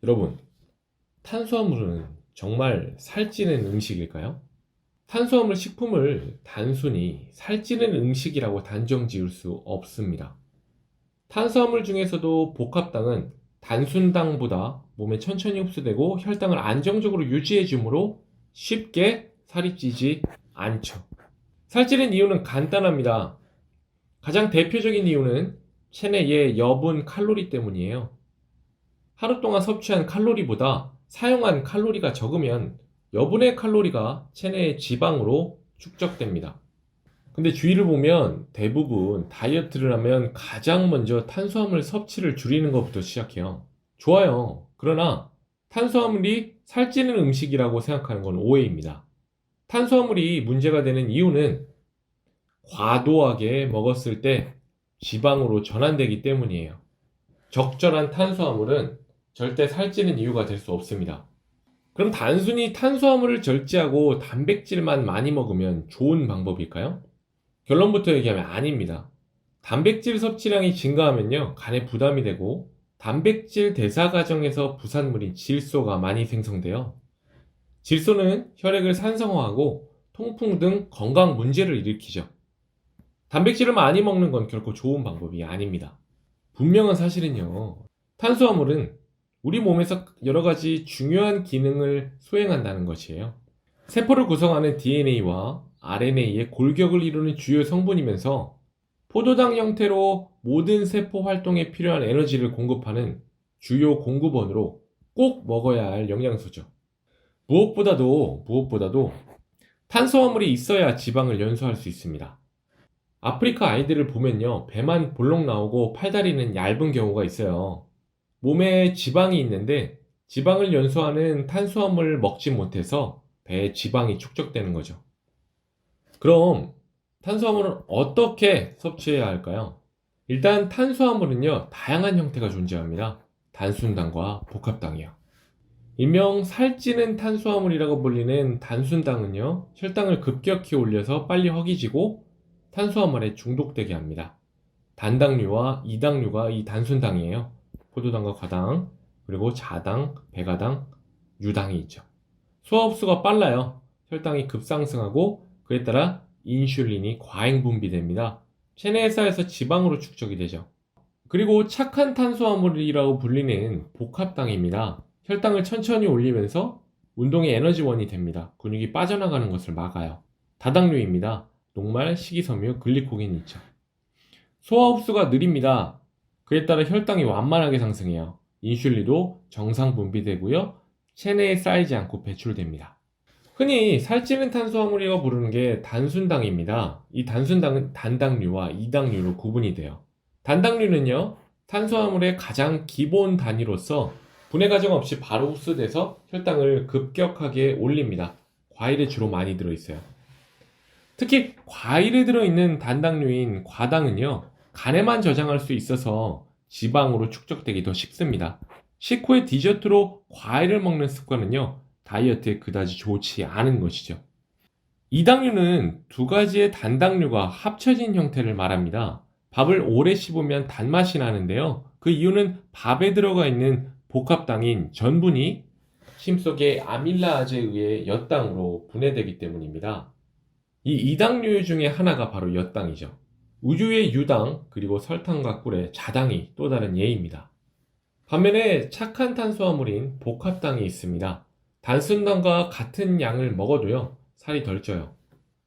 여러분, 탄수화물은 정말 살찌는 음식일까요? 탄수화물 식품을 단순히 살찌는 음식이라고 단정 지을 수 없습니다. 탄수화물 중에서도 복합당은 단순당보다 몸에 천천히 흡수되고 혈당을 안정적으로 유지해 주므로 쉽게 살이 찌지 않죠. 살찌는 이유는 간단합니다. 가장 대표적인 이유는 체내의 여분 칼로리 때문이에요. 하루 동안 섭취한 칼로리보다 사용한 칼로리가 적으면 여분의 칼로리가 체내의 지방으로 축적됩니다. 근데 주위를 보면 대부분 다이어트를 하면 가장 먼저 탄수화물 섭취를 줄이는 것부터 시작해요. 좋아요. 그러나 탄수화물이 살찌는 음식이라고 생각하는 건 오해입니다. 탄수화물이 문제가 되는 이유는 과도하게 먹었을 때 지방으로 전환되기 때문이에요. 적절한 탄수화물은 절대 살찌는 이유가 될 수 없습니다. 그럼 단순히 탄수화물을 절제하고 단백질만 많이 먹으면 좋은 방법일까요? 결론부터 얘기하면 아닙니다. 단백질 섭취량이 증가하면요, 간에 부담이 되고 단백질 대사 과정에서 부산물인 질소가 많이 생성돼요. 질소는 혈액을 산성화하고 통풍 등 건강 문제를 일으키죠. 단백질을 많이 먹는 건 결코 좋은 방법이 아닙니다. 분명한 사실은요, 탄수화물은 우리 몸에서 여러 가지 중요한 기능을 수행한다는 것이에요. 세포를 구성하는 DNA와 RNA의 골격을 이루는 주요 성분이면서 포도당 형태로 모든 세포 활동에 필요한 에너지를 공급하는 주요 공급원으로 꼭 먹어야 할 영양소죠. 무엇보다도 탄수화물이 있어야 지방을 연소할 수 있습니다. 아프리카 아이들을 보면요, 배만 볼록 나오고 팔다리는 얇은 경우가 있어요. 몸에 지방이 있는데 지방을 연소하는 탄수화물을 먹지 못해서 배에 지방이 축적되는 거죠. 그럼 탄수화물은 어떻게 섭취해야 할까요? 일단 탄수화물은요, 다양한 형태가 존재합니다. 단순당과 복합당이요. 일명 살찌는 탄수화물이라고 불리는 단순당은요, 혈당을 급격히 올려서 빨리 허기지고 탄수화물에 중독되게 합니다. 단당류와 이당류가 이 단순당이에요. 포도당과 과당, 그리고 자당, 배가당, 유당이 있죠. 소화 흡수가 빨라요. 혈당이 급상승하고 그에 따라 인슐린이 과잉 분비됩니다. 체내에 쌓여서 지방으로 축적이 되죠. 그리고 착한 탄수화물이라고 불리는 복합당입니다. 혈당을 천천히 올리면서 운동의 에너지원이 됩니다. 근육이 빠져나가는 것을 막아요. 다당류입니다. 녹말, 식이섬유, 글리코겐이 있죠. 소화 흡수가 느립니다. 그에 따라 혈당이 완만하게 상승해요. 인슐린도 정상 분비되고요. 체내에 쌓이지 않고 배출됩니다. 흔히 살찌는 탄수화물이라고 부르는 게 단순당입니다. 이 단순당은 단당류와 이당류로 구분이 돼요. 단당류는요, 탄수화물의 가장 기본 단위로서 분해 과정 없이 바로 흡수돼서 혈당을 급격하게 올립니다. 과일에 주로 많이 들어있어요. 특히 과일에 들어있는 단당류인 과당은요, 간에만 저장할 수 있어서 지방으로 축적되기 더 쉽습니다. 식후에 디저트로 과일을 먹는 습관은요, 다이어트에 그다지 좋지 않은 것이죠. 이당류는 두 가지의 단당류가 합쳐진 형태를 말합니다. 밥을 오래 씹으면 단맛이 나는데요. 그 이유는 밥에 들어가 있는 복합당인 전분이 심속의 아밀라아제에 의해 엿당으로 분해되기 때문입니다. 이 이당류 중에 하나가 바로 엿당이죠. 우유의 유당, 그리고 설탕과 꿀의 자당이 또 다른 예입니다. 반면에 착한 탄수화물인 복합당이 있습니다. 단순당과 같은 양을 먹어도요, 살이 덜 쪄요.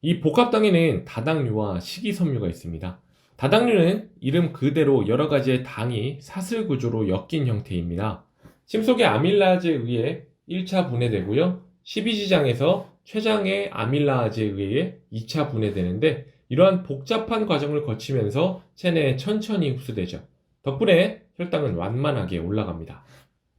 이 복합당에는 다당류와 식이섬유가 있습니다. 다당류는 이름 그대로 여러 가지의 당이 사슬 구조로 엮인 형태입니다. 심속의 아밀라아제에 의해 1차 분해되고요, 십이지장에서 췌장의 아밀라아제에 의해 2차 분해되는데 이러한 복잡한 과정을 거치면서 체내에 천천히 흡수되죠. 덕분에 혈당은 완만하게 올라갑니다.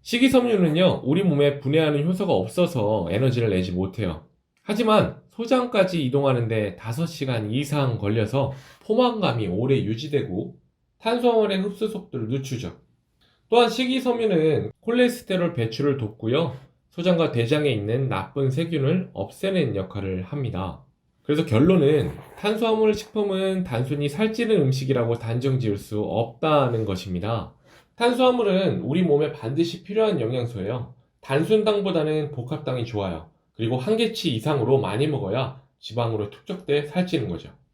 식이섬유는요, 우리 몸에 분해하는 효소가 없어서 에너지를 내지 못해요. 하지만 소장까지 이동하는데 5시간 이상 걸려서 포만감이 오래 유지되고 탄수화물의 흡수 속도를 늦추죠. 또한 식이섬유는 콜레스테롤 배출을 돕고요, 소장과 대장에 있는 나쁜 세균을 없애는 역할을 합니다. 그래서 결론은 탄수화물 식품은 단순히 살찌는 음식이라고 단정 지을 수 없다는 것입니다. 탄수화물은 우리 몸에 반드시 필요한 영양소예요. 단순당보다는 복합당이 좋아요. 그리고 한 개치 이상으로 많이 먹어야 지방으로 축적돼 살찌는 거죠.